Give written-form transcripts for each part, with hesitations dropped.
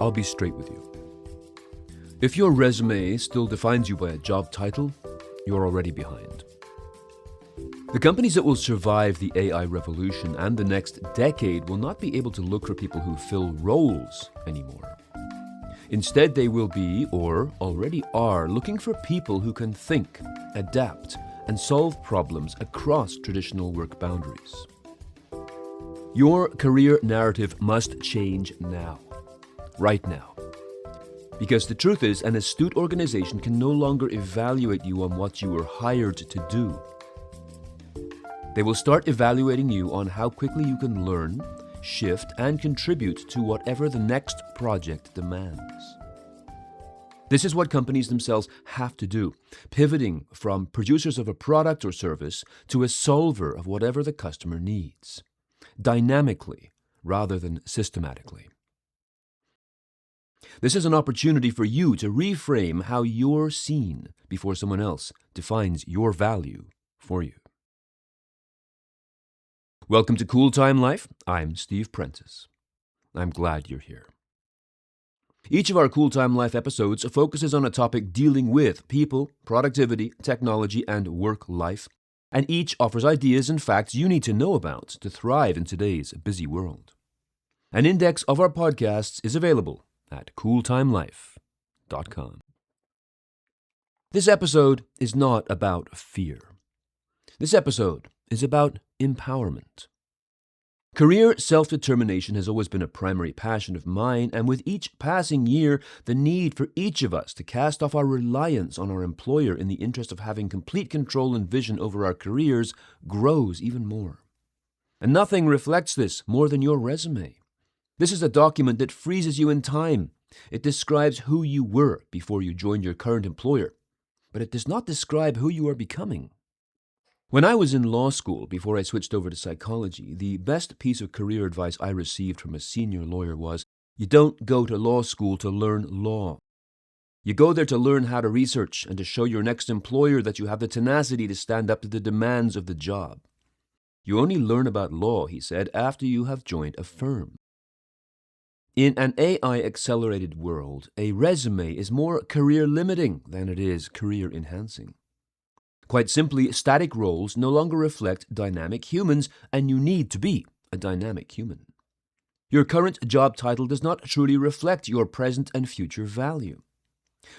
I'll be straight with you. If your resume still defines you by a job title, you're already behind. The companies that will survive the AI revolution and the next decade will not be able to look for people who fill roles anymore. Instead, they will be, or already are, looking for people who can think, adapt, and solve problems across traditional work boundaries. Your career narrative must change now, right now. Because the truth is, an astute organization can no longer evaluate you on what you were hired to do. They will start evaluating you on how quickly you can learn, shift, and contribute to whatever the next project demands. This is what companies themselves have to do, pivoting from producers of a product or service to a solver of whatever the customer needs, dynamically rather than systematically. This is an opportunity for you to reframe how you're seen before someone else defines your value for you. Welcome to CoolTimeLife. I'm Steve Prentice. I'm glad you're here. Each of our CoolTimeLife episodes focuses on a topic dealing with people, productivity, technology, and work life, and each offers ideas and facts you need to know about to thrive in today's busy world. An index of our podcasts is available at CoolTimeLife.com. This episode is not about fear. This episode is about empowerment. Career self-determination has always been a primary passion of mine, and with each passing year, the need for each of us to cast off our reliance on our employer in the interest of having complete control and vision over our careers grows even more. And nothing reflects this more than your resume. This is a document that freezes you in time. It describes who you were before you joined your current employer, but it does not describe who you are becoming. When I was in law school, before I switched over to psychology, the best piece of career advice I received from a senior lawyer was, you don't go to law school to learn law. You go there to learn how to research and to show your next employer that you have the tenacity to stand up to the demands of the job. You only learn about law, he said, after you have joined a firm. In an AI-accelerated world, a resume is more career-limiting than it is career-enhancing. Quite simply, static roles no longer reflect dynamic humans, and you need to be a dynamic human. Your current job title does not truly reflect your present and future value.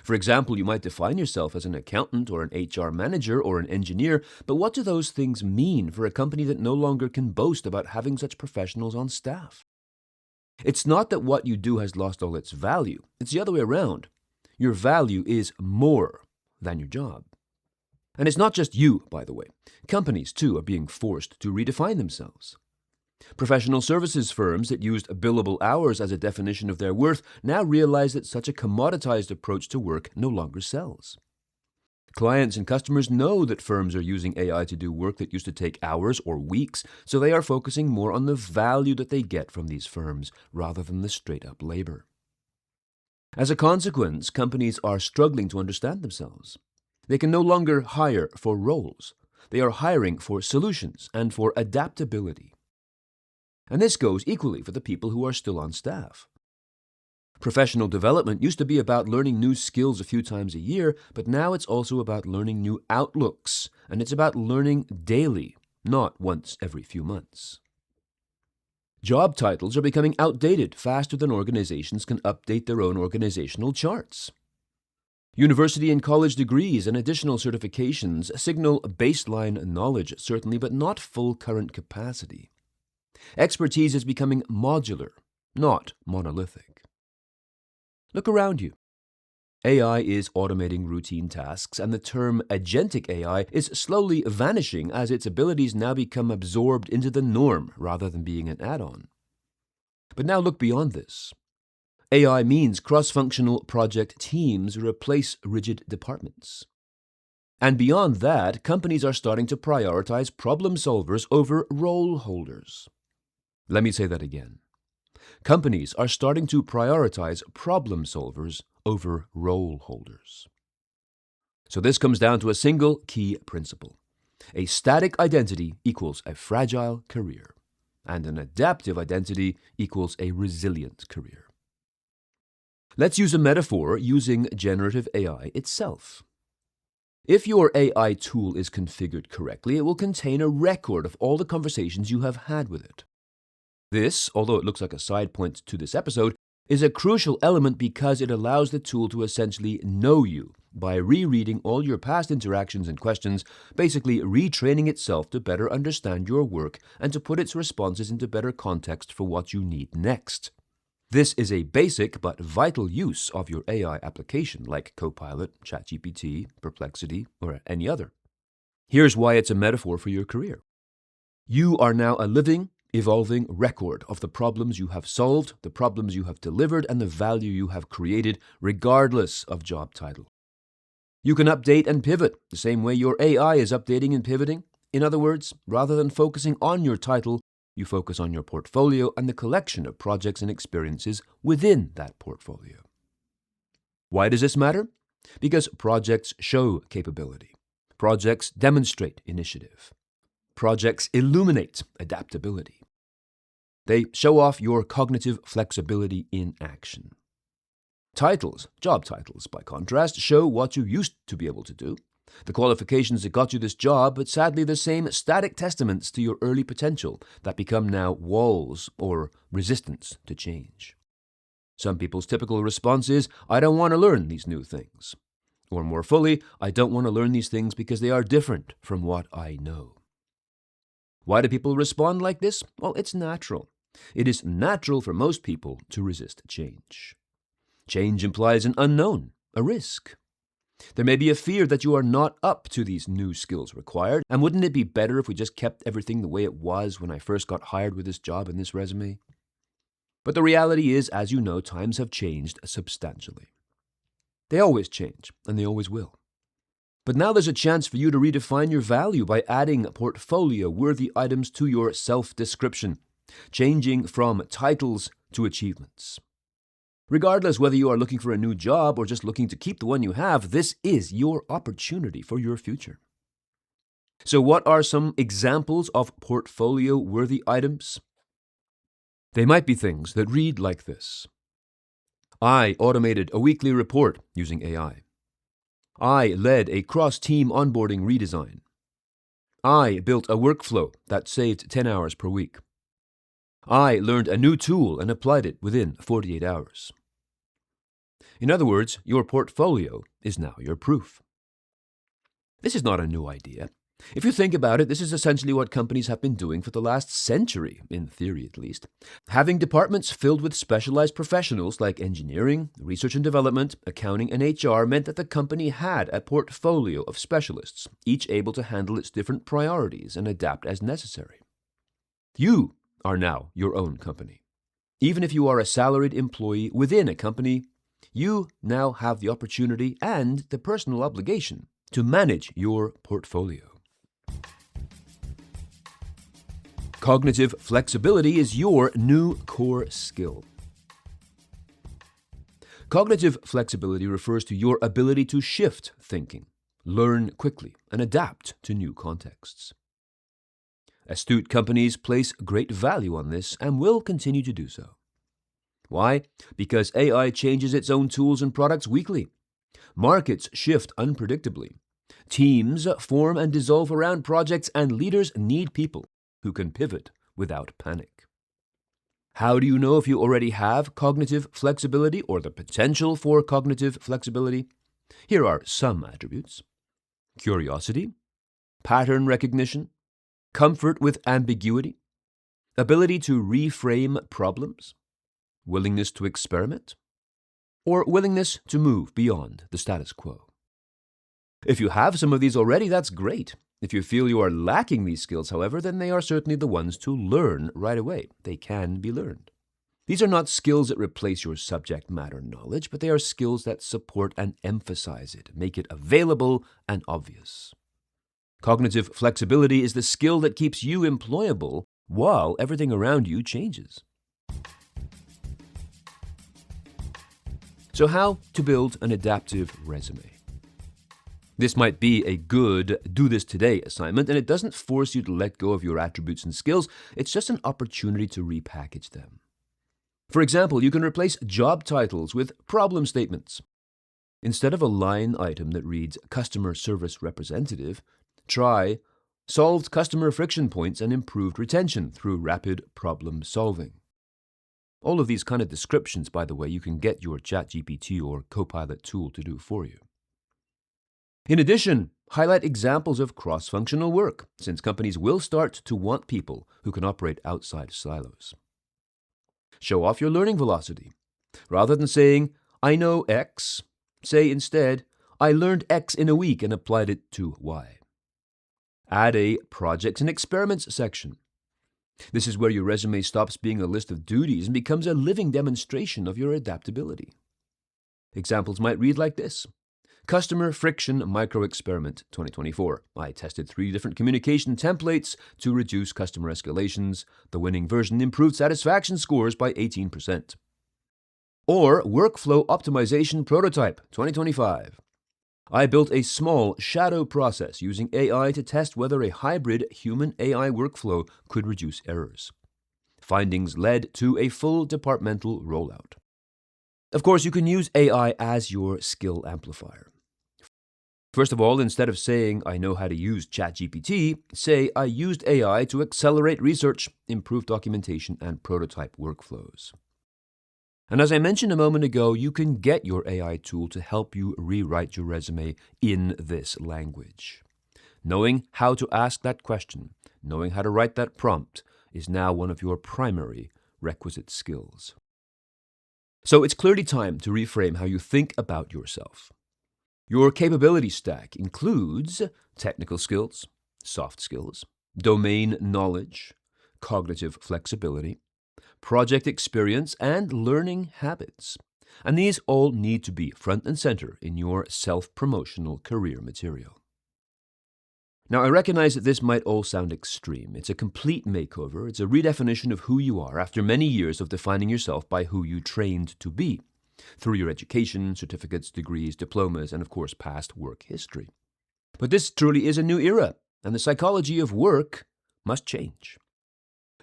For example, you might define yourself as an accountant or an HR manager or an engineer, but what do those things mean for a company that no longer can boast about having such professionals on staff? It's not that what you do has lost all its value. It's the other way around. Your value is more than your job. And it's not just you, by the way. Companies, too, are being forced to redefine themselves. Professional services firms that used billable hours as a definition of their worth now realize that such a commoditized approach to work no longer sells. Clients and customers know that firms are using AI to do work that used to take hours or weeks, so they are focusing more on the value that they get from these firms rather than the straight-up labor. As a consequence, companies are struggling to understand themselves. They can no longer hire for roles. They are hiring for solutions and for adaptability. And this goes equally for the people who are still on staff. Professional development used to be about learning new skills a few times a year, but now it's also about learning new outlooks, and it's about learning daily, not once every few months. Job titles are becoming outdated faster than organizations can update their own organizational charts. University and college degrees and additional certifications signal baseline knowledge, certainly, but not full current capacity. Expertise is becoming modular, not monolithic. Look around you. AI is automating routine tasks, and the term agentic AI is slowly vanishing as its abilities now become absorbed into the norm rather than being an add-on. But now look beyond this. AI means cross-functional project teams replace rigid departments. And beyond that, companies are starting to prioritize problem solvers over role holders. Let me say that again. Companies are starting to prioritize problem solvers over role holders. So this comes down to a single key principle. A static identity equals a fragile career, and an adaptive identity equals a resilient career. Let's use a metaphor using generative AI itself. If your AI tool is configured correctly, it will contain a record of all the conversations you have had with it. This, although it looks like a side point to this episode, is a crucial element because it allows the tool to essentially know you by rereading all your past interactions and questions, basically retraining itself to better understand your work and to put its responses into better context for what you need next. This is a basic but vital use of your AI application like Copilot, ChatGPT, Perplexity, or any other. Here's why it's a metaphor for your career. You are now a living, evolving record of the problems you have solved, the problems you have delivered, and the value you have created, regardless of job title. You can update and pivot the same way your AI is updating and pivoting. In other words, rather than focusing on your title, you focus on your portfolio and the collection of projects and experiences within that portfolio. Why does this matter? Because projects show capability. Projects demonstrate initiative. Projects illuminate adaptability. They show off your cognitive flexibility in action. Titles, job titles, by contrast, show what you used to be able to do, the qualifications that got you this job, but sadly the same static testaments to your early potential that become now walls or resistance to change. Some people's typical response is, I don't want to learn these new things. Or more fully, I don't want to learn these things because they are different from what I know. Why do people respond like this? Well, it's natural. It is natural for most people to resist change. Change implies an unknown, a risk. There may be a fear that you are not up to these new skills required, and wouldn't it be better if we just kept everything the way it was when I first got hired with this job and this resume? But the reality is, as you know, times have changed substantially. They always change, and they always will. But now there's a chance for you to redefine your value by adding portfolio-worthy items to your self-description, changing from titles to achievements. Regardless whether you are looking for a new job or just looking to keep the one you have, this is your opportunity for your future. So what are some examples of portfolio-worthy items? They might be things that read like this. I automated a weekly report using AI. I led a cross-team onboarding redesign. I built a workflow that saved 10 hours per week. I learned a new tool and applied it within 48 hours. In other words, your portfolio is now your proof. This is not a new idea. If you think about it, this is essentially what companies have been doing for the last century, in theory at least. Having departments filled with specialized professionals like engineering, research and development, accounting, and HR meant that the company had a portfolio of specialists, each able to handle its different priorities and adapt as necessary. You are now your own company. Even if you are a salaried employee within a company, you now have the opportunity and the personal obligation to manage your portfolio. Cognitive flexibility is your new core skill. Cognitive flexibility refers to your ability to shift thinking, learn quickly, and adapt to new contexts. Astute companies place great value on this and will continue to do so. Why? Because AI changes its own tools and products weekly. Markets shift unpredictably. Teams form and dissolve around projects, and leaders need people who can pivot without panic. How do you know if you already have cognitive flexibility or the potential for cognitive flexibility? Here are some attributes: curiosity, pattern recognition, comfort with ambiguity, ability to reframe problems, willingness to experiment, or willingness to move beyond the status quo. If you have some of these already, that's great. If you feel you are lacking these skills, however, then they are certainly the ones to learn right away. They can be learned. These are not skills that replace your subject matter knowledge, but they are skills that support and emphasize it, make it available and obvious. Cognitive flexibility is the skill that keeps you employable while everything around you changes. So how to build an adaptive resume? This might be a good do this today assignment, and it doesn't force you to let go of your attributes and skills. It's just an opportunity to repackage them. For example, you can replace job titles with problem statements. Instead of a line item that reads Customer Service Representative, try Solved customer friction points and improved retention through rapid problem solving. All of these kind of descriptions, by the way, you can get your ChatGPT or Copilot tool to do for you. In addition, highlight examples of cross-functional work, since companies will start to want people who can operate outside silos. Show off your learning velocity. Rather than saying, I know X, say instead, I learned X in a week and applied it to Y. Add a projects and experiments section. This is where your resume stops being a list of duties and becomes a living demonstration of your adaptability. Examples might read like this. Customer Friction Micro Experiment 2024. I tested 3 different communication templates to reduce customer escalations. The winning version improved satisfaction scores by 18%. Or Workflow Optimization Prototype 2025. I built a small shadow process using AI to test whether a hybrid human-AI workflow could reduce errors. Findings led to a full departmental rollout. Of course, you can use AI as your skill amplifier. First of all, instead of saying, I know how to use ChatGPT, say, I used AI to accelerate research, improve documentation, and prototype workflows. And as I mentioned a moment ago, you can get your AI tool to help you rewrite your resume in this language. Knowing how to ask that question, knowing how to write that prompt, is now one of your primary requisite skills. So it's clearly time to reframe how you think about yourself. Your capability stack includes technical skills, soft skills, domain knowledge, cognitive flexibility, project experience, and learning habits. And these all need to be front and center in your self-promotional career material. Now, I recognize that this might all sound extreme. It's a complete makeover. It's a redefinition of who you are after many years of defining yourself by who you trained to be, through your education, certificates, degrees, diplomas, and of course, past work history. But this truly is a new era, and the psychology of work must change.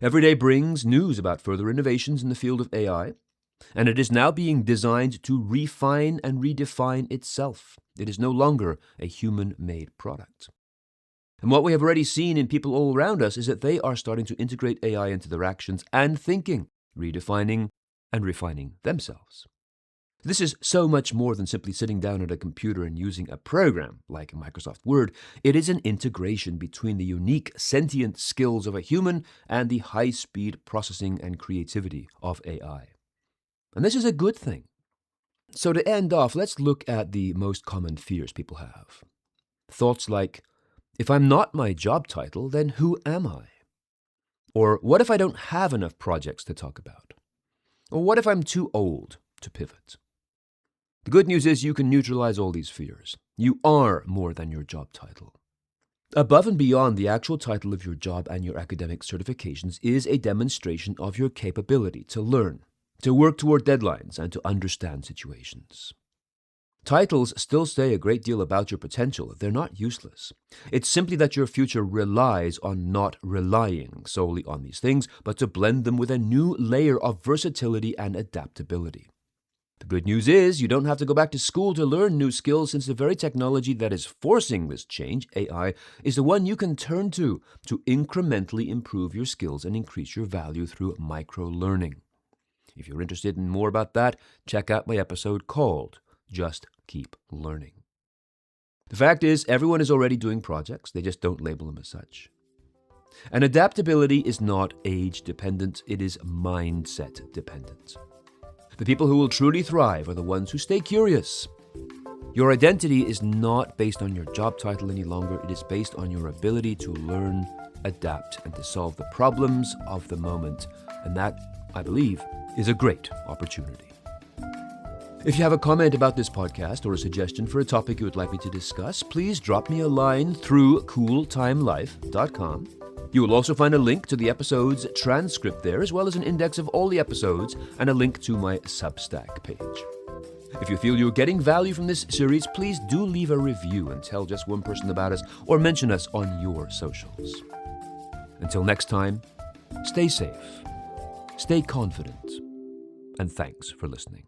Every day brings news about further innovations in the field of AI, and it is now being designed to refine and redefine itself. It is no longer a human-made product. And what we have already seen in people all around us is that they are starting to integrate AI into their actions and thinking, redefining and refining themselves. This is so much more than simply sitting down at a computer and using a program like Microsoft Word. It is an integration between the unique sentient skills of a human and the high-speed processing and creativity of AI. And this is a good thing. So to end off, let's look at the most common fears people have. Thoughts like, if I'm not my job title, then who am I? Or what if I don't have enough projects to talk about? Or what if I'm too old to pivot? The good news is you can neutralize all these fears. You are more than your job title. Above and beyond the actual title of your job and your academic certifications is a demonstration of your capability to learn, to work toward deadlines, and to understand situations. Titles still say a great deal about your potential. They're not useless. It's simply that your future relies on not relying solely on these things, but to blend them with a new layer of versatility and adaptability. The good news is you don't have to go back to school to learn new skills, since the very technology that is forcing this change, AI, is the one you can turn to incrementally improve your skills and increase your value through micro-learning. If you're interested in more about that, check out my episode called Just Keep Learning. The fact is, everyone is already doing projects. They just don't label them as such. And adaptability is not age-dependent. It is mindset-dependent. The people who will truly thrive are the ones who stay curious. Your identity is not based on your job title any longer. It is based on your ability to learn, adapt, and to solve the problems of the moment. And that, I believe, is a great opportunity. If you have a comment about this podcast or a suggestion for a topic you would like me to discuss, please drop me a line through CoolTimeLife.com. You will also find a link to the episode's transcript there, as well as an index of all the episodes and a link to my Substack page. If you feel you're getting value from this series, please do leave a review and tell just one person about us, or mention us on your socials. Until next time, stay safe, stay confident, and thanks for listening.